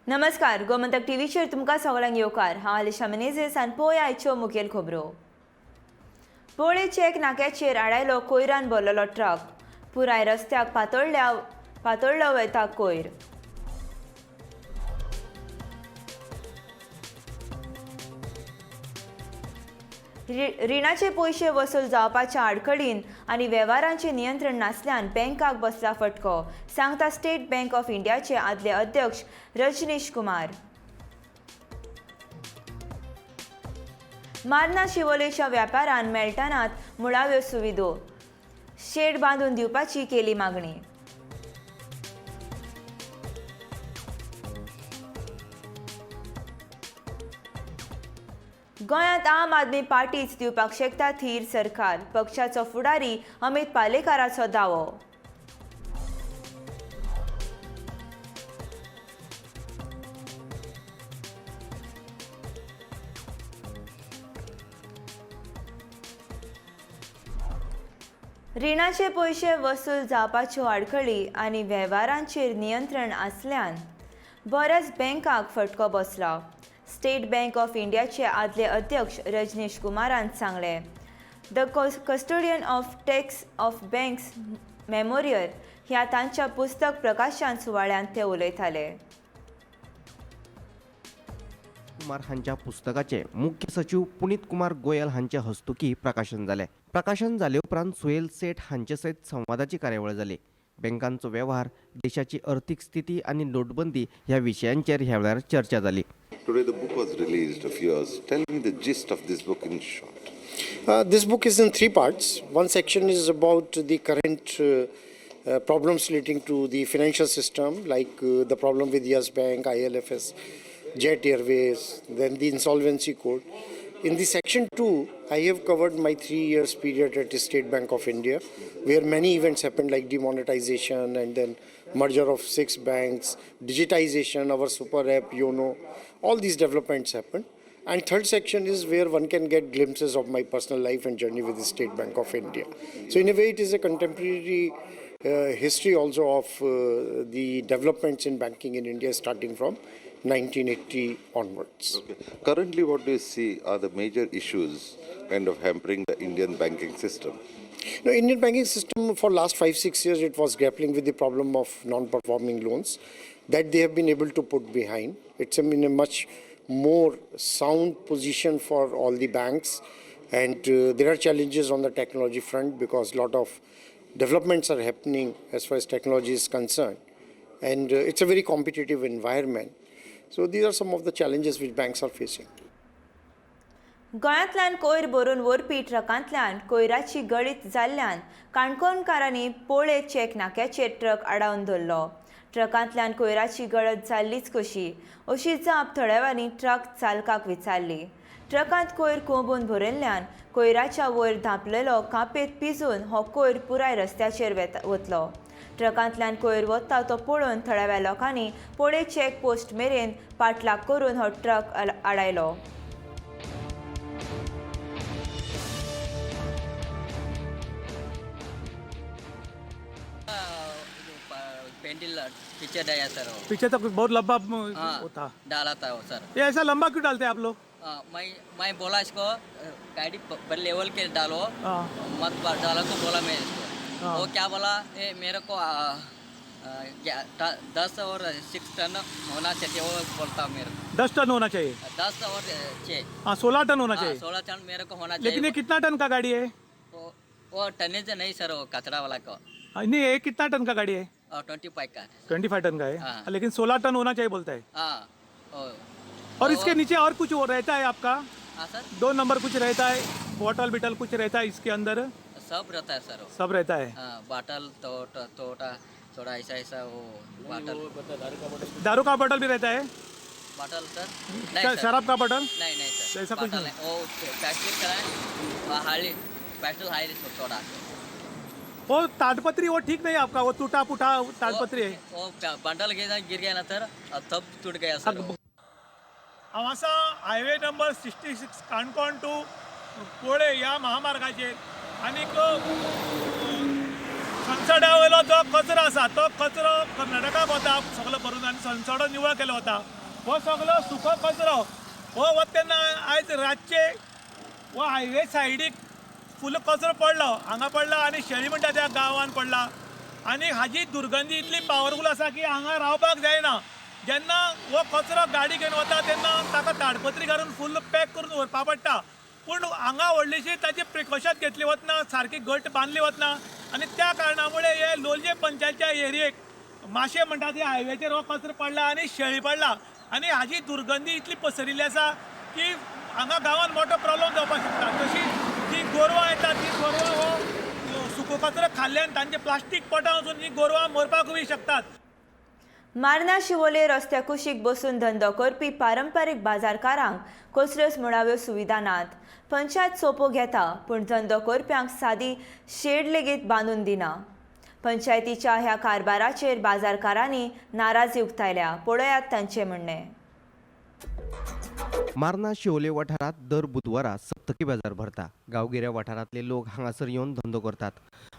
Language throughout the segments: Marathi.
नमस्कार, गोमंतक टीव्हीचेर तुमकां सगळ्यांक येवकार। हांव अलिशा मेनेझेस आनी पळोवया आयच्यो मुखेल खबरो। पोळे चेक नाक्याचेर आडायलो कोयरान भरलेलो ट्रक। पुराय रस्त्याक पातळ्ळो वता कोयर। रिणाचे पयशे वसूल जावपाच्या आडखळीन आनी वेव्हारांचें नियंत्रण नासल्यान बँकाक बसला फटको, सांगता स्टेट बँक ऑफ इंडियाचे आदले अध्यक्ष रजनीश कुमार। मारना शिवोलेच्या व्यापारान मेळटनात मुळाव्यो सुविधो, शेड बांदून दिवपाची केली मागणी। गोंयांत आम आदमी पार्टीच दिवपाक शकता थीर सरकार, पक्षाचो फुडारी अमित पालेकाराचो दावो। रिणाचे पयशे वसूल जावपाच्यो आडखळी आनी वेव्हारांचेर नियंत्रण आसल्यान बऱ्याच बँकांक फटको बसला, स्टेट बँक ऑफ इंडियाचे आदले अध्यक्ष रजनीश कुमारान सांगले। The custodian of tax of banks memorial ह्या तांच्या पुस्तक प्रकाशन सुवाळ्यात ते उलयताले। कुमार हांच्या पुस्तकाचे मुख्य सचिव पुनीत कुमार गोयल हांच्या हस्तुकी प्रकाशन जाले। प्रकाशन जाले उपरांत सुहेल सेठ हांचे सयत संवादाची कार्यावळ जाली। बँकांचो व्यवहार, देशाची आर्थीक स्थिती आनी नोटबंदी ह्या विशयांचेर ह्या वेळार चर्चा जाली। Today the book was released of yours. Tell me the gist of this book in short. This book is in 3 parts. One section is about the current problems relating to the financial system, like the problem with Yes Bank, ILFS, Jet Airways, then the insolvency code. In the section 2, I have covered my 3 years period at the State Bank of India, where many events happened like demonetization and then merger of 6 banks, digitization, our super app, YONO, all these developments happened. And third section is where one can get glimpses of my personal life and journey with the State Bank of India. So in a way, it is a contemporary history also of the developments in banking in India starting from 1980 onwards. Okay. Currently, what do you see are the major issues kind of hampering the Indian banking system? Now, Indian banking system for last 5-6 years, it was grappling with the problem of non-performing loans that they have been able to put behind. It's in a much more sound position for all the banks, and there are challenges on the technology front because a lot of developments are happening as far as technology is concerned, and it's a very competitive environment. So these are some of the challenges which banks are facing. गोंयांतल्यान कोयर भरून व्हरपी ट्रकांतल्यान कोयराची गळीत जाल्ल्यान काणकोणकारांनी पोळे चेक नाक्याचेर ट्रक आडावन धरलो। ट्रकांतल्यान कोयराची गळत जाल्लीच कशी अशी जाप थोड्यावानी ट्रक चालकाक विचारली। ट्रकांत कोयर कोंबून भरिल्ल्यान कोयराच्या वयर धांपलेलो कापेत पिजून हो कोयर पुराय रस्त्याचेर वतलो। ट्रकांतल्यान कोयर वता तो पळोवन थोड्या वेळ लोकांनी पोळे चेक पोस्ट मेरेन पाटलाग करून हो ट्रक आडायलो। पेंडिल पीछे डाया सर वो। पीछे तक बहुत लंबा होता डाला था वो सर। ये ऐसा लंबा क्यों डालते हैं आप लोग? मैं बोला इसको गाड़ी पर लेवल के डालो, मत डालो तो बोला मैं इसको। वो क्या बोला मेरे को 10 और 6 टन होना चाहिए, वो बोलता मेरे को 10 टन होना चाहिए। 10 और 6 हाँ 16 टन होना चाहिए। 16 टन मेरे को होना चाहिए। लेकिन ये कितना टन का गाड़ी है? वो टनेज नहीं सर, वो कचरा वाला को। नहीं, ये कितना टन का गाड़ी है? 25 का। 25 टन का है, लेकिन 16 टन होना चाहिए बोलता है। हाँ। और इसके नीचे और कुछ और रहता है आपका? हाँ सर। 2 नंबर कुछ रहता है, बॉटल बिटल कुछ रहता है इसके अंदर? सब रहता है सर। सब रहता है। बाटल थोड़ा ऐसा वो बाटल। दारू का बॉटल भी रहता है? बाटल सर क्या नहीं सर। शराब का बॉटल? नहीं सर, ऐसा कुछ बाटल नहीं। वो पैकेट कराए हाली पेट्रोल हाई थोड़ा। वो ताडपत्री वो ठीक नहीं है आपका? वो टूटा फूटा ताडपत्री है? वो बंडल गिर गया ना सर, तब टूट गया सर। हांगासा highway number 66 Canacona to Polem ह्या महामार्गाचेर आनीक संसडा वयलो जो कचरो आसा तो कचरो कर्नाटकाक वता सगळो भरून आनी संसडो निवळ केलो वता। हो सगळो सुको कचरो हो वता तेन्ना आयज रातचे हो हायवे सायडीक फुल कचरो पडलो हांगा पडला आनी शेळी म्हणटा त्या गांवांत पडला आनी हाजी दुर्गंधी इतली पावरफूल आसा की हांगा रावपाक जायना. जेन्ना हो कचरो गाडी घेवन वता तेन्ना ताका ताडपत्री घालून फुल पॅक करून व्हरपा पडटा. पूण हांगा व्हडलीशी ताची प्रिकॉशन घेतली वतना सारकी घट बांदली वतना आनी त्या कारणामुळे हे लोलये पंचायतच्या एरियेक माशे म्हणटा ते हायवेचेर हो कचरो पडला आनी शेळी पडला आनी हाजी दुर्गंधी इतली पसरिल्ली आसा की हांगा गांवांत मोठो प्रॉब्लेम जावपाक शकता. तशी जी गोरवां येतात ती गोरवां हो सुको कचरो खाल्ल्यान तांचे प्लास्टीक पोटां वचून ही गोरवां मरपाकूय शकतात. मारना शिवोले रस्त्या कुशीक बसून धंदो करपी पारंपारीक बाजारकारांक कसल्योच मुळाव्यो सुविधा नात. पंचायत सोपो घेता पूण धंदो करप्यांक सादी शेड लेगीत बांदून दिना. पंचायतीच्या ह्या कारबाराचेर बाजारकारांनी नाराजी उक्तायल्या. पळयात तांचें म्हणणें. मारना शिवोले वाठारात दर बुधवारा सप्तकी बाजार भरता. गांवगिऱ्या वाठारांतले लोक हांगासर येवन धंदो करतात.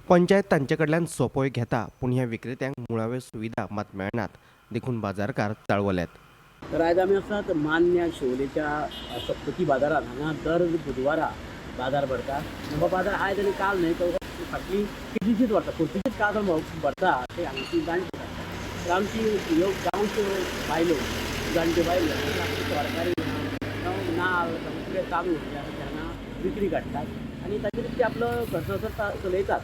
पंचायत तांचे कडल्यान सोपोय घेता पूण ह्या विक्रेत्यांक मुळाव्यो सुविधा मात मेळनात. देखून बाजारकार चाळवल्यात. तर आयज आमी आसात मान्या शिवोलेच्या सप्तकी बाजारात. हांगा दर बुधवारा बाजार भरता. हो बाजार आयज आनी काल न्हय तो फाटली कितलीशीच वर्सां पुर्तुगीज काळ भरता ते हांगाची जाणटी तर आमची ह्यो गांवच्यो बायलो जाणट्यो बायलो सरकारी नाल्ल कितें तांदूळ तेन्ना विक्री काडटात आनी ताचेर ते आपलो खर्च चलयतात.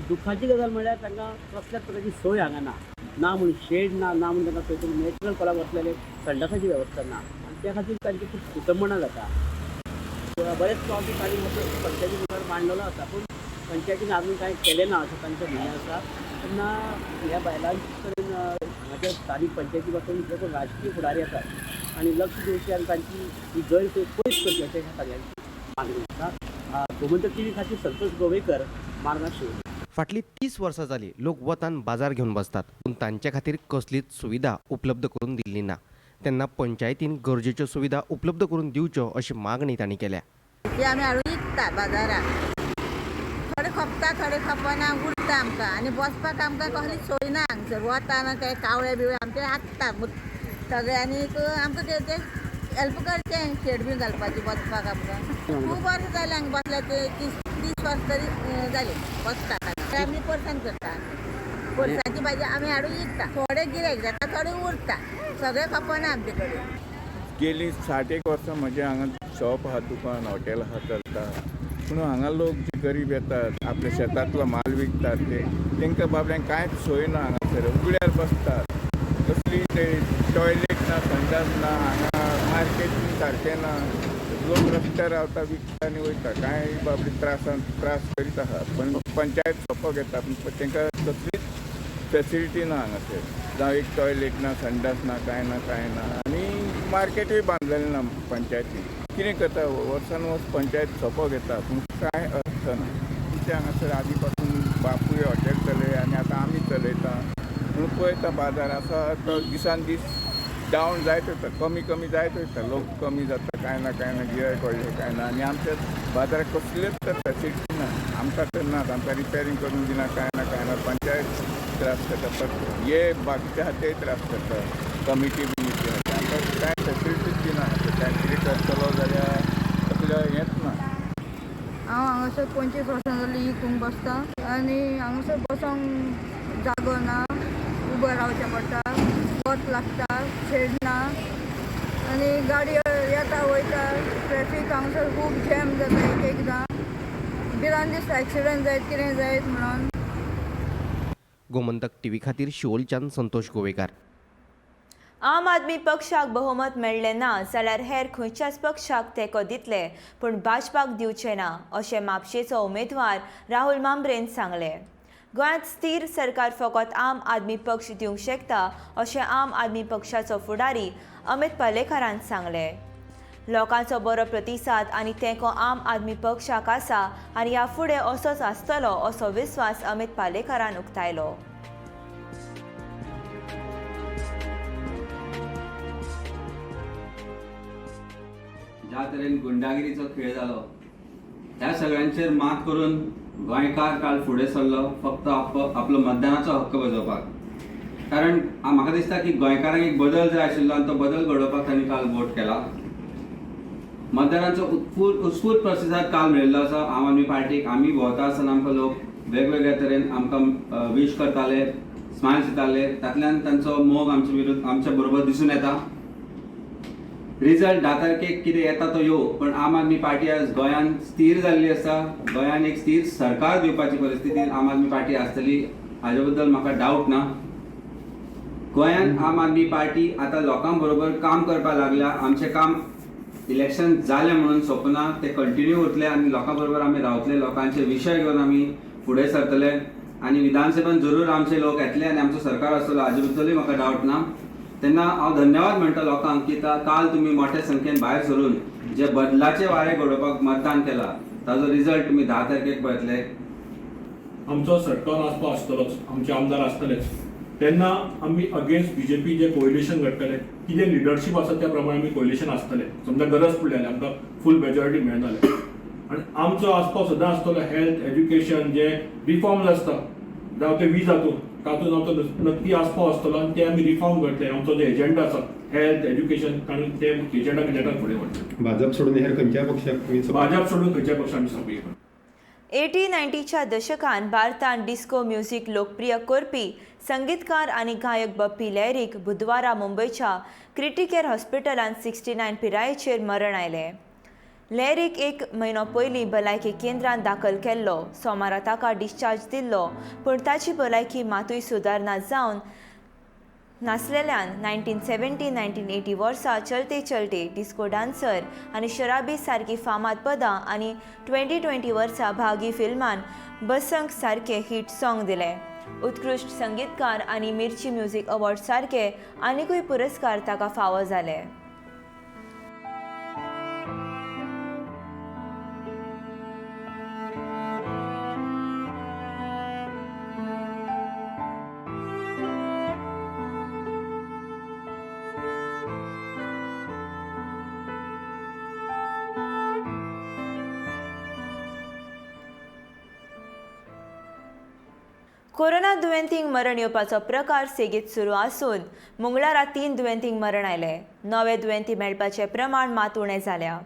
दुखाची गजाल म्हणल्यार तांकां कसल्याच प्रकारची सोय हांगा ना म्हूण शेड ना म्हूण तांकां खंय तरी नॅचरल कोलाक वचलेले संडासाची वेवस्था ना आनी त्या खातीर तांची खूब कुटंबणां जाता. बरेच फावटी तांणी पंचायती मुखार मांडलेलो आसा पूण पंचायतीन आजून कांय केलें ना अशें तांचें म्हणणें आसा. तेन्ना ह्या बायलांचे कडेन हांगाच्या स्थानीक पंचायती पासून जे कोण राजकीय फुडारी आसात आनी लक्ष दिवची आनी तांची ही गैरसोय पयस करची अशें सगळ्यांची मागणी आसा. गोमंतक टीव्ही खातीर संतोष गोवेकर, मारना शिवोले. फाटली 30 वर्सां जाली लोक वतान बाजार घेवन बसतात पूण तांचे खातीर कसलीच सुविधा उपलब्ध करून दिल्ली ना. तेन्ना पंचायतीन गरजेच्यो सुविधा उपलब्ध करून दिवच्यो अशी मागणी तांणी केल्या. ते आमी हाडून विकता बाजारात. थोडे खपता थोडे खपना उरता आमकां आनी बसपाक आमकां कसली सोय ना हांगसर वताना काय कावळे बिवळे आमचे हाडटा सगळे आनीक आमकां ते हेल्प करचें शेड बी घालपाची बसपाक आमकां. खूब वर्सां जालें हांगा बसल्या ते 30 वर्सां तरी जाली बसता. आमी परसान करता परसाची भाजी आमी हाडून विकता. थोडे गिरायक जाता थोडे उरता सगळे खपना आमचे कडेन. गेली 60 वर्सां म्हजें हांगा शॉप आहा दुकान हॉटेल आहा चलता पूण हांगा लोक जे गरीब येतात आपल्या शेतांतलो माल विकतात तेंकां बाबड्यांक कांयच सोय ना. हांगासर उगड्यार बसतात. कसली ते टॉयलेट ना संडास ना हांगा मार्केट सारकें ना. लोक रस्त्यार रावता विकता आनी वयता कांय बाबडी त्रास करीत आहा पण पंचायत सोपो घेता पूण तेंकां कसलीच फेसिलिटी ना हांगासर. जावं एक टॉयलेट ना संडास ना कांय ना आनी मार्केटूय बांदलेलें ना पंचायतीन. कितें करता वर्सान वर्स पंचायत सोपो घेता पूण कांय अर्थ ना. तेंचे हांगासर आदी पासून बापूय हॉटेल चलय आनी आतां आमी चलयता म्हणून पळयता बाजार आसा तो दिसान दीस डावन जायत वयता कमी जायत वयता. लोक कमी जाता कांय ना गिरायक व्हडलें कांय ना आनी आमच्या बाजाराक कसल्योच तर फेसिलिटी ना. आमकां तर नात आमकां रिपेरींग करून दिना कांय ना पंचायत त्रास करता पण हे बाकीचे आहा ते त्रास करता. कमिटी बी आमकां कांय फेसिलिटीच दिना. कांय कितें करतलो जाल्यार तसलें हेंच ना. हांव हांगासर 25 वर्सां जालीं विकूंक बसता आनी हांगासर बसोंक जागो ना. उबो रावचें पडटा वत लागता शेड ना आनी गाडयो येता वयता. ट्रॅफीक हांगासर खूब जॅम जाता एकदां बिरान दीस एक्सिडंट जायत कितें जायत म्हणून. गोमंतक टीव्ही खातीर शिवोलच्यान संतोष गोवेकार. आम आदमी पक्षाक बहुमत मेळ्ळें ना जाल्यार हेर खंयच्याच पक्षाक तेंको दितले पूण भाजपाक दिवचे ना अशें म्हापशेचो उमेदवार राहुल मांब्रेन सांगलें. गोंयांत स्थिर सरकार फकत आम आदमी पक्ष दिवंक शकता अशें आम आदमी पक्षाचो फुडारी अमित पालेकरान सांगलें. लोकांचो बरो प्रतिसाद आनी तेंको आम आदमी पक्षाक आसा आनी ह्या फुडें असोच आसतलो असो विस्वास अमित पालेकरान उक्तायलो. ज्या तरेन गुंडागिरीचो खेळ जालो त्या सगळ्यांचेर मात करून गोंयकार काल फुडें सरलो फक्त आपलो मतदानाचो हक्क बजोवपाक. कारण म्हाका दिसता की गोंयकारांक एक बदल जाय आशिल्लो आनी तो बदल घडोवपाक तांणी काल वोट केला. मतदारांचो उत्स्फूर्त प्रतिसाद काल मेळिल्लो आसा आम आदमी पार्टीक. आमी भोंवता आसतना आमकां लोक वेगवेगळ्या तरेन आमकां विश करताले, स्मायल्स दिताले, तातूंतल्यान तांचो मोग आमच्या बरोबर दिसून येता. रिजल्ट 10 तारखेक कितें येता तो येवं, पण आम आदमी पार्टी आज गोंयांत स्थिर जाल्ली आसा. गोंयांत एक स्थिर सरकार दिवपाची परिस्थितींत आम आदमी पार्टी आसतली हाजे बद्दल म्हाका डावट ना. गोंयांत आम आदमी पार्टी आतां लोकां बरोबर काम करपाक लागल्या. आमचें काम इलेक्शन जालें म्हणून सोंपना, ते कंटिन्यू उरतले आनी लोकां बरोबर आमी रावतले. लोकांचे विशय घेवन आमी फुडें सरतले आनी विधानसभेन जरूर आमचे लोक येतले आनी आमचो सरकार आसतलो हाजे बद्दलूय म्हाका डावट ना. तेन्ना हांव धन्यवाद म्हणटा लोकांक की काल तुमी मोठ्या संख्येन भायर सरून जे बदलाचे वारे घडोवपाक मतदान केला ताजो रिजल्ट तुमी 10 तारखेक पळयतले. आमचो सरकार आसपा आसतलोच, आमचे आमदार आसतलेच. तेन्ना आमी अगेन्स्ट बीजेपी जे कोएलिशन करतले, कितें लिडरशीप आसा त्या प्रमाणे आमी कोएलिशन आसतले. समजा गरज पडली जाल्यार आमकां फूल मेजॉरिटी मेळनाले. आनी आमचो आसपाव सदां आसतलो हेल्थ, एज्युकेशन, जे रिफॉर्म्स आसता जावं ते विजातून तातूंत आमचो नक्की आसपाव आसतलो आनी ते आमी रिफॉर्म करतले. आमचो जो एजेंडा आसा हेल्थ, एज्युकेशन आनी ते एजेंडाक फुडें व्हरतले. भाजप सोडून हेर खंयच्याय पक्षाक भाजप सोडून खंयच्याय पक्षाक आमी सपोर्ट करता. 80-90च्या दशकांत भारतांत डिस्को म्युझिक लोकप्रिय करपी संगीतकार आनी गायक बप्पी लहरीक बुधवारा मुंबयच्या क्रिटिकेअर हॉस्पिटलांत 69 पिरायेचेर मरण आयलें. लहरीक 1 म्हयनो पयलीं भलायकी केंद्रांत दाखल केल्लो. सोमारा ताका डिस्चार्ज दिल्लो, पूण ताची भलायकी मातूय सुदारना जावन नासलेल्यान 1970-1980 वर्सा चलते चलते, डिस्को डान्सर आनी शराबी सारकी फामाद पदां आनी 2020 वर्सा भागी फिल्मान बसंक सारके हिट सॉंग दिले. उत्कृश्ट संगीतकार आनी मिर्ची म्युझिक अवॉर्ड सारके आनीकूय पुरस्कार ताका फावो जाले. कोरोना दुयेंतींक मरण येवपाचो प्रकार सेगीत सुरू आसून मंगळारा 3 दुयेंतींक मरण आयले. नवे दुयेंती मेळपाचें प्रमाण मात उणें जाल्या.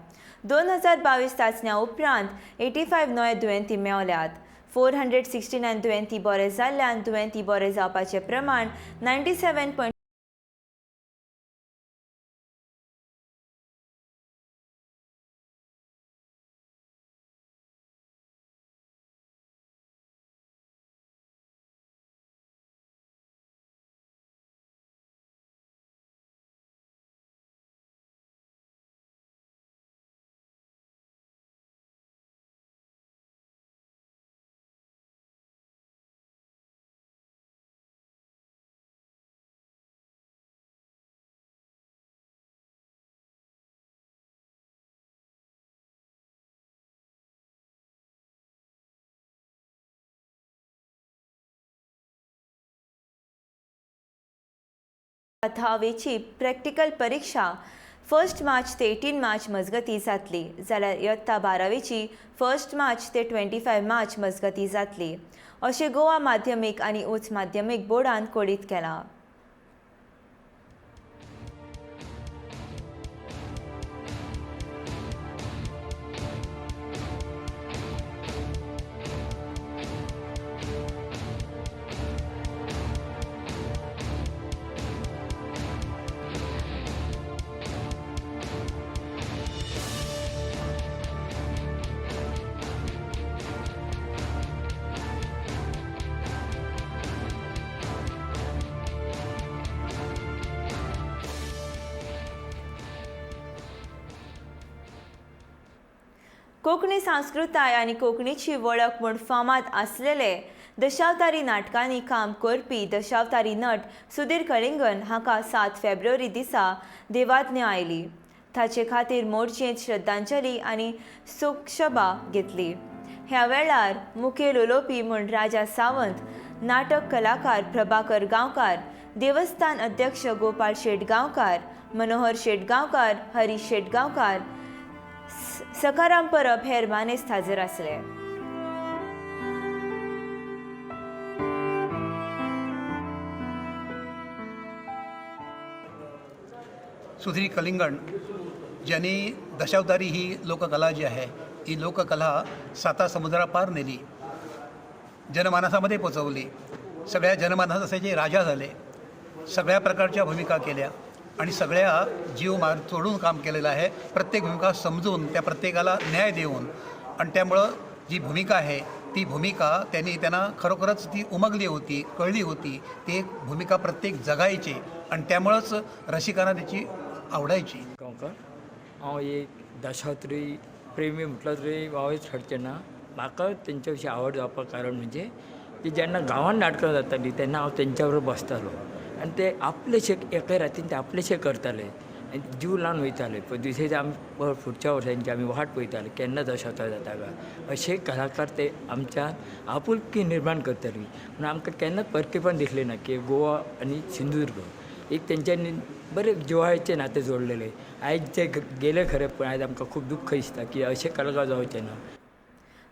2022 चाचण्या उपरांत 85 नवे दुयेंती मेवल्यात. 469 दुयेंती बरे जाल्ल्यान दुयेंती बरे जावपाचें प्रमाण 97. धावेची प्रॅक्टिकल परीक्षा 1 मार्च ते 18 मार्च मजगती जातली, जाल्यार इयत्ता 12वीची 1 मार्च ते 25 मार्च मजगती जातली, अशें गोवा माध्यमीक आनी उच्च माध्यमीक बोर्डान कळीत केलां. कोंकणी संस्कृताय आनी कोंकणीची वळख म्हूण फामाद आसलेले दशावतारी नाटकांनी काम करपी दशावतारी नट सुधीर कलिंगन हाका 7 फेब्रुवारी दिसा देवाज्ञा आयली. ताचे खातीर मोर्चेंत श्रद्धांजली आनी शोकसभा घेतली. ह्या वेळार मुखेल उलोवपी म्हूण राजा सावंत, नाटक कलाकार प्रभाकर गांवकार, देवस्थान अध्यक्ष गोपाळ शेटगांवकार, मनोहर शेटगांवकार, हरीश शेटगांवकार, सकाराम परब हेर मानेस्त हाजीर आसले. सुधीर कलिंगण ज्यांनी दशावतारी ही लोककला जी आहे ही लोककला 7 समुद्रापार नेली, जनमानसामध्ये पोचवली, सगळ्या जनमानसाचे राजा झाले, सगळ्या प्रकारच्या भूमिका केल्या आणि सगळ्या जीव मार तोडून काम केलेलं आहे, प्रत्येक भूमिका समजून त्या प्रत्येकाला न्याय देऊन. आणि त्यामुळं जी भूमिका आहे ती भूमिका त्यांना खरोखरच ती उमगली होती, कळली होती. ती एक भूमिका प्रत्येक जगायची आणि त्यामुळंच रसिकांना त्याची आवडायची. हांव एक दशावतारी प्रेमी म्हटलं तरी वावच ठरचें ना. म्हाका तेंच्या विशीं आवड जावपाक कारण म्हणजे ती जेन्ना गांवांत नाटकां जातालीं तेन्ना हांव तेंच्या बरोबर बसतालो आनी ते आपलेशे एके रातीन ते आपलेशे करताले आनी जीव लावन वयताले. पण दुसरे आमी फुडच्या वर्सांची आमी वाट पळयताले केन्ना दशावतार जाता काय. अशे कलाकार ते आमच्यान आपुलकी निर्माण करताली. म्हणून आमकां केन्नाच परकेपण दिसलें ना की गोवा आनी सिंधुदुर्ग एक तेंच्यांनी बरे जिव्हाळ्याचें नातें जोडलेलें. आयज जे गेले खरें पण आयज आमकां खूब दुख्ख दिसता की अशे कलाकार जावचे ना.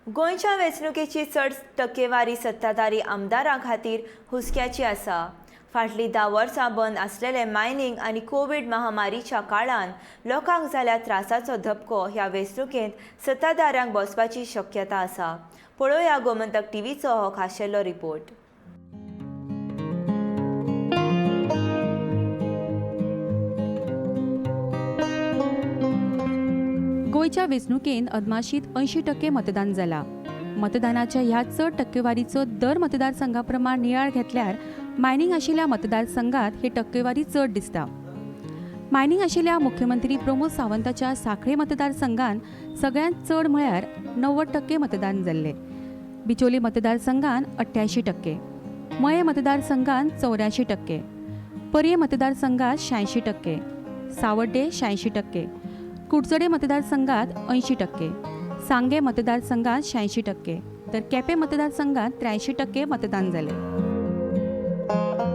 गोंयच्या वेंचणुकेची चड टक्केवारी सत्ताधारी आमदारां खातीर हुस्क्याची आसा. फाटलीं 10 वर्सां बंद आसलेले मायनिंग आनी कोविड महामारीच्या काळान लोकांक जाल्ल्या त्रासाचो धपको ह्या वेंचणुकेंत सत्ताधाऱ्यांक बसपाची शक्यता आसा. पळोवया गोमंतक टीव्हीचो हो खाशेलो रिपोर्ट. गोंयच्या वेंचणुकेंत अदमाशीत 80% मतदान जाला. मतदानाच्या ह्या चड टक्केवारीचो दर मतदारसंघा प्रमाण नियाळ घेतल्यार मायनिंग आशिल्ल्या मतदारसंघात ही टक्केवारी चड दिसता. मायनिंग आशिल्ल्या मुख्यमंत्री प्रमोद सावंताच्या सांखळे मतदारसंघात सगळ्यांत चड म्हळ्यार 90% मतदान जाल्ले. बिचोली मतदारसंघात 88%, मये मतदारसंघात 84%, परये मतदारसंघात 86%, सावड्डे 86%, कुडचडे मतदारसंघात 80%, सांगे मतदारसंघात 86%, तर केपें मतदारसंघात 83% मतदान जालें.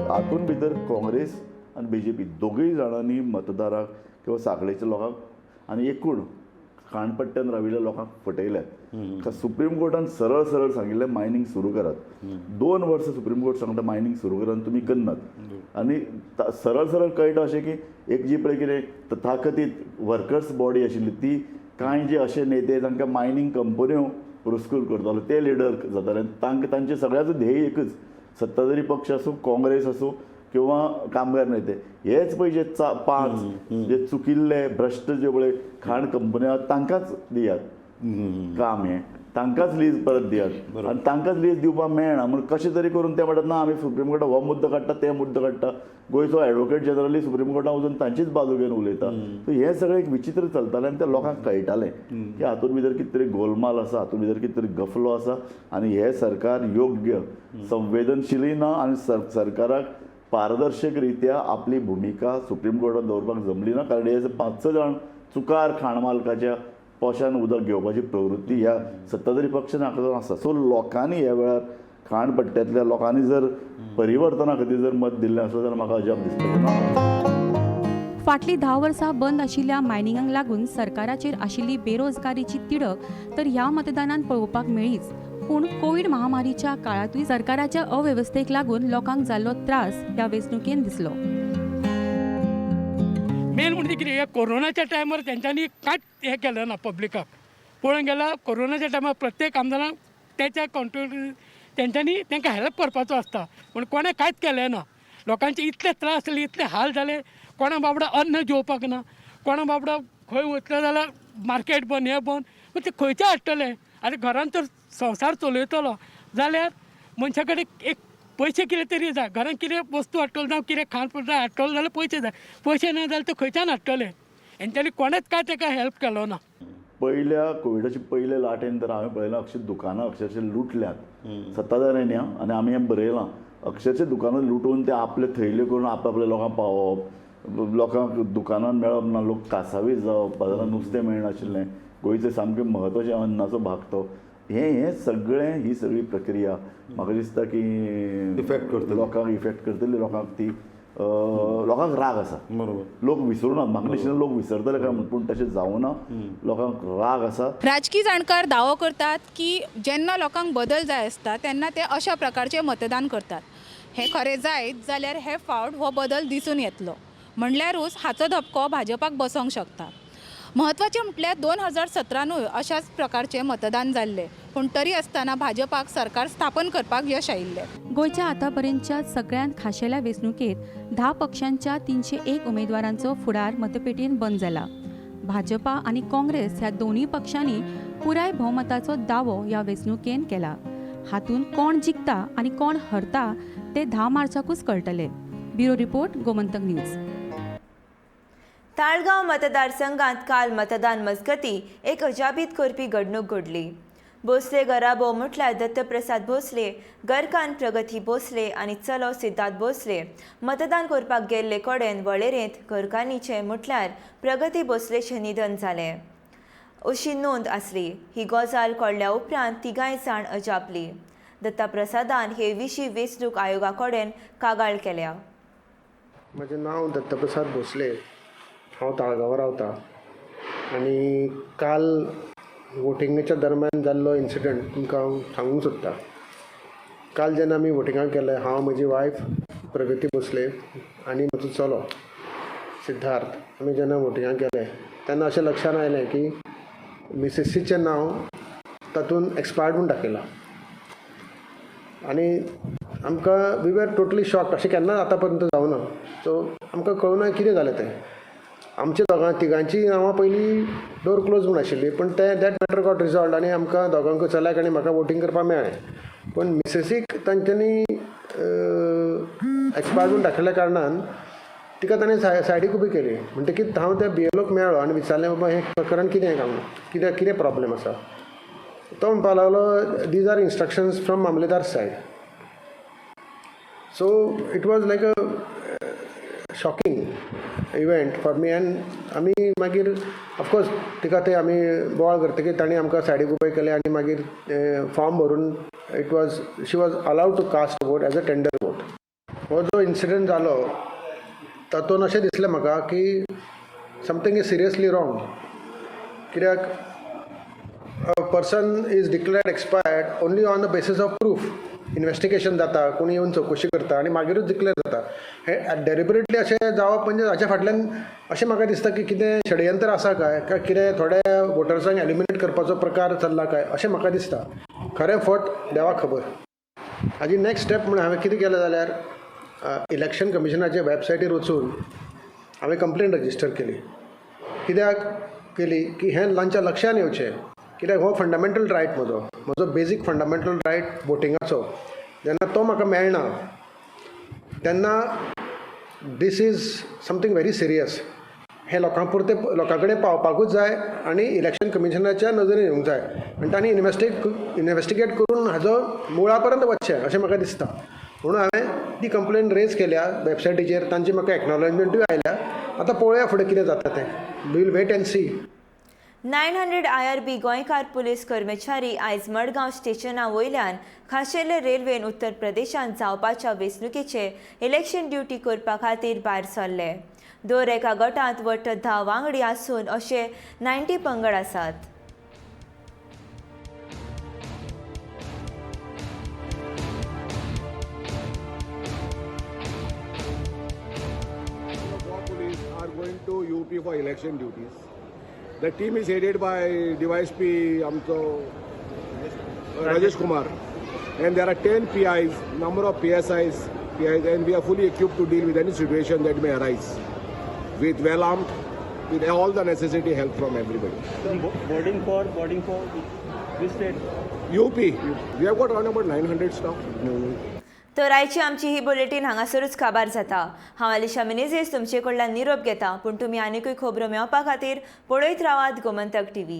हातून भितर काँग्रेस आनी BJP दोगूय जाणांनी मतदारांक किंवा सांखळेच्या लोकांक आनी एकूण खाणपट्ट्यान राविल्ल्या लोकांक फटयल्यात. सुप्रीम कोर्टान सरळ सरळ सांगिल्लें मायनिंग सुरू करात. 2 वर्सां सुप्रीम कोर्ट सांगता मायनिंग सुरू करात तुमी करनात. आनी सरळ सरळ कळटा अशें की एक जी पळय कितें तथाकथीत वर्कर्स बॉडी आशिल्ली ती कांय जे अशे नेते तांकां मायनिंग कंपन्यो पुरस्कृत करताले ते लिडर जाताले. तांचे सगळ्याचो ध्येय एकच, सत्ताधारी पक्ष आसूं काँग्रेस आसूं किंवा कामगार नेते हेच पळय जे 5 जे चुकिल्ले भ्रश्ट जे पळय खाण कंपन्यो आहात तांकांच दियात काम, हें तांकांच लीज परत दियात आनी तांकांच लीज दिवपाक मेळना. म्हणून कशें तरी करून ते म्हणटात ना आमी सुप्रीम कोर्टाक हो मुद्दो काडटा ते मुद्दो काडटा. गोंयचो एडवोकेट जनरली सुप्रीम कोर्टाक वचून तांचीच बाजू घेवन उलयता. सो हें सगळें एक विचित्र चलतालें आनी त्या लोकांक कळटालें की हातूंत भितर कितें तरी गोलमाल आसा, हातूंत भितर कितें तरी गफलो आसा आनी हें सरकार योग्य संवेदनशीलय ना आनी सरकाराक पारदर्शक रित्या आपली भूमिका सुप्रीम कोर्टान दवरपाक जमली ना. कारण हे 5-6 जाण चुकार खाण मालकाच्या पोशान उदक घेवपाची प्रवृत्ती ह्या सत्ताधारी पक्षान हातूंत आसा. सो लोकांनी ह्या वेळार खाणपट्ट्यांतल्या लोकांनी जर परिवर्तना खातीर जर मत दिल्लें आसत जाल्यार म्हाका अजाप दिसतलें ना. फाटलीं 10 वर्सां बंद आशिल्ल्या मायनिंगाक लागून सरकाराचेर आशिल्ली बेरोजगारीची तिडक तर ह्या मतदानात पळोवपाक मेळ्ळीच. पूण कोविड महामारीच्या काळातूय सरकाराच्या अव्यवस्थेक लागून लोकांक जाल्लो त्रास ह्या वेंचणुकेंत दिसलो. मेन म्हणजे कितें कोरोनाच्या टायमार तेंच्यांनी कांयच हें केलें ना पब्लिकाक. पळोवंक गेल्यार कोरोनाच्या टायमार प्रत्येक आमदाराक त्याच्या कॉन्ट्रिब्यूट तेंच्यांनी तांकां हेल्प करपाचो आसता पूण कोणें कांयच केलें ना. लोकांचे इतले त्रास जाले, इतले हाल जाले, कोणा बाबडा अन्न जेवपाक ना, कोणा बाबडा खंय वतले जाल्यार मार्केट बंद, हें बंद, पूण ते खंयचे हाडटले. आनी घरान तर संवसार चलयतलो जाल्यार मनशा कडेन एक पयशे कितें तरी जाय. घरान कितें वस्तू हाडटलो जावं कितें खाण जाय हाडटलो जाल्यार पयशे जाय. पयशे ना जाल्यार ते खंयच्यान हाडटले. हेंच्यांनी कोणेच काय ताका हेल्प केलो ना. पहिल्या कोविडाच्या पयले लाटेन तर हांवें पळयलां दुकानां अक्षरशः लुटल्यात सत्ताधाऱ्यांनी. आनी आमी हें बरयलां अक्षरशः दुकानां लुटून ते आपले थैल्यो करून आपल्या लोकांक पावोवप, लोकांक दुकानान मेळप ना, लोक कासावीस जावप, बाजारांत नुस्तें मेळनाशिल्लें, गोंयचें सामकें म्हत्वाचें अन्नाचो भाग तो. हे सगळें ही सगळी प्रक्रिया म्हाका दिसता की इफेक्ट करतली लोकांक, इफेक्ट करतली लोकांक. ती लोकांक राग आसा. बरोबर, लोक विसरूनात. म्हाका दिसना लोक विसरतले काय म्हण, पूण तशें जावना. लोकांक राग आसा. राजकीय जाणकार दावो करतात की जेन्ना लोकांक बदल जाय आसता तेन्ना ते अशा प्रकारचे मतदान करतात. हें खरें जायत जाल्यार हे फावट हो बदल दिसून येतलो. म्हणल्यारूच हाचो धपको भाजपाक बसोंक शकता. महत्वाचें म्हटल्यार 2017 अशाच प्रकारचे मतदान जाल्ले, पूण तरी आसतना भाजपाक सरकार स्थापन करपाक यश आयिल्लें. गोंयच्या आतापर्यंतच्या सगळ्यांत खाशेल्या वेंचणुकेत 10 पक्षांच्या 301 उमेदवारांचो फुडार मतपेटयेन बंद जाला. भाजपा आणि काँग्रेस ह्या दोन्ही पक्षांनी पुराय भोवमताचो दावो ह्या वेंचणुकेन केला. हातून कोण जिखता आणि कोण हरता ते 10 मार्चाकूच कळटले. Bureau report, Gomantak news. Taleigao मतदारसंघात काल मतदान मजगतीं एक अजापीत करपी घडणूक घडली. भोसले घराबो म्हटल्यार दत्तप्रसाद भोसले, घरकान प्रगती भोसले आनी चलो सिद्धार्थ भोसले मतदान करपाक गेल्ले कडेन वळेरेंत घरकान्नीचें म्हटल्यार प्रगती भोसलेचें निधन जालें अशी नोंद आसली. ही गजाल कळ्ळ्या उपरांत तिगांय जाण अजापली. दत्तप्रसादान हे विशीं वेंचणूक आयोगा कडेन कागाळ केल्या. म्हजें नांव दत्तप्रसाद भोसले, हांव ताळगांवां रावतां आनी काल वोटिंगेच्या दरम्यान जाल्लो इन्सिडंट तुमकां हांव सांगूंक सोदतां. काल जेन्ना आमी वोटिंगाक गेले, हांव म्हजी वायफ प्रगती भोसले आनी म्हजो चलो सिद्धार्थ, आमी जेन्ना वोटिंगाक गेले तेन्ना अशें लक्षांत आयलें की मिसेसीचें नांव तातूंत एक्सपायर्ड म्हूण दाखयलां आनी आमकां वी वर टोटली शॉक्ड. अशें केन्ना आतां पर्यंत जावना. सो आमकां कळुना कितें जालें तें. आमच्या तिगांची नांवां पयलीं डोर क्लोज म्हूण आशिल्ली, पूण दॅट मॅटर गॉट रिजॉल्ड आनी आमकां दोगांकूय चल्याक आनी म्हाका वोटींग करपाक मेळ्ळें. पूण मिसेसीक तांच्यांनी एक्सपायर्ड म्हूण दाखयल्या कारणान तिका ताणें सायडीक उबी केली. म्हणटकीच हांव त्या बीएलओक मेळ्ळो आनी विचारलें बाबा हें प्रकरण कितें प्रॉब्लेम आसा. तो म्हणपाक लागलो दीज आर इन्स्ट्रक्शन्स फ्रॉम मामलेदार said. So it was like a shocking event for me. End आमी मागीर ऑफकोर्स तिका ते आमी बोवाळ करतकीर तांणी आमकां सायडीक उबे केले आनी मागीर फॉर्म भरून she was allowed to cast vote as a tender vote. हो जो इन्सिडंट जालो तातूंत अशें दिसलें म्हाका की समथींग इज सिरियसली रॉंग. कित्याक a person is declared expired only on the basis of proof. Investigation जाता, कोणी येवन चवकशी करता आनी मागीरूच डिक्लेअर जाता. हें डेलिबरेटली अशें जावप म्हणजे हाच्या फाटल्यान अशें म्हाका दिसता की कितें षडयंत्र आसा काय कितें थोड्या वोटर्सांक एलिमिनेट करपाचो प्रकार चल्ला काय अशें म्हाका दिसता. खरें फट देवाक खबर. हाजी नेक्स्ट स्टेप म्हणून हांवें कितें केलें जाल्यार इलेक्शन कमिशनाचे वेबसायटीर वचून हांवें कंप्लेन रजिस्टर केली. कित्याक केली की हें तांच्या लक्षांत येवचें. कित्याक हो फंडामेंटल रायट म्हजो बेजीक फंडामेंटल रायट वोटिंगाचो. जेन्ना तो म्हाका मेळना तेन्ना this is something very serious. हें लोकां कडेन पावपाकूच जाय आनी इलेक्शन कमिशनाच्या नजरेन येवंक जाय आनी तांणी इन्वेस्टिगेट करून हाजो मुळा पर्यंत वचचें अशें म्हाका दिसता. म्हणून हांवें ती कंप्लेन रेज केल्या वेबसायटीचेर. तांची म्हाका एक्नॉलेजमेंटूय आयल्या. आतां पळोवया फुडें कितें जाता तें. We will wait and see. 900 IRB गोंयकार पुलीस कर्मचारी आयज मडगांव स्टेशना वयल्यान खाशेले रेल्वेन उत्तर प्रदेशांत जावपाच्या वेंचणुकेचे इलेक्शन ड्युटी करपा खातीर भायर सरले. दर एका गटांत वट्ट 10 वांगडी आसून अशे 90 पंगड आसात. Police are going to UP for election duties. The team is headed by DYSP Rajesh Kumar, and there are 10 PIs, number of PSIs, and we are fully equipped to deal with any situation that may arise, with well armed, with all the necessary help from everybody. So boarding for which state? UP. We have got around about 900 staff. तर आयची आमची ही बुलेटीन हांगासरूच काबार जाता. हांव अलिशा मिनेझीस तुमचे कडल्यान निरोप घेता, पूण तुमी आनीकूय खबरो मेळोवपा खातीर पळयत रावात गोमंतक TV.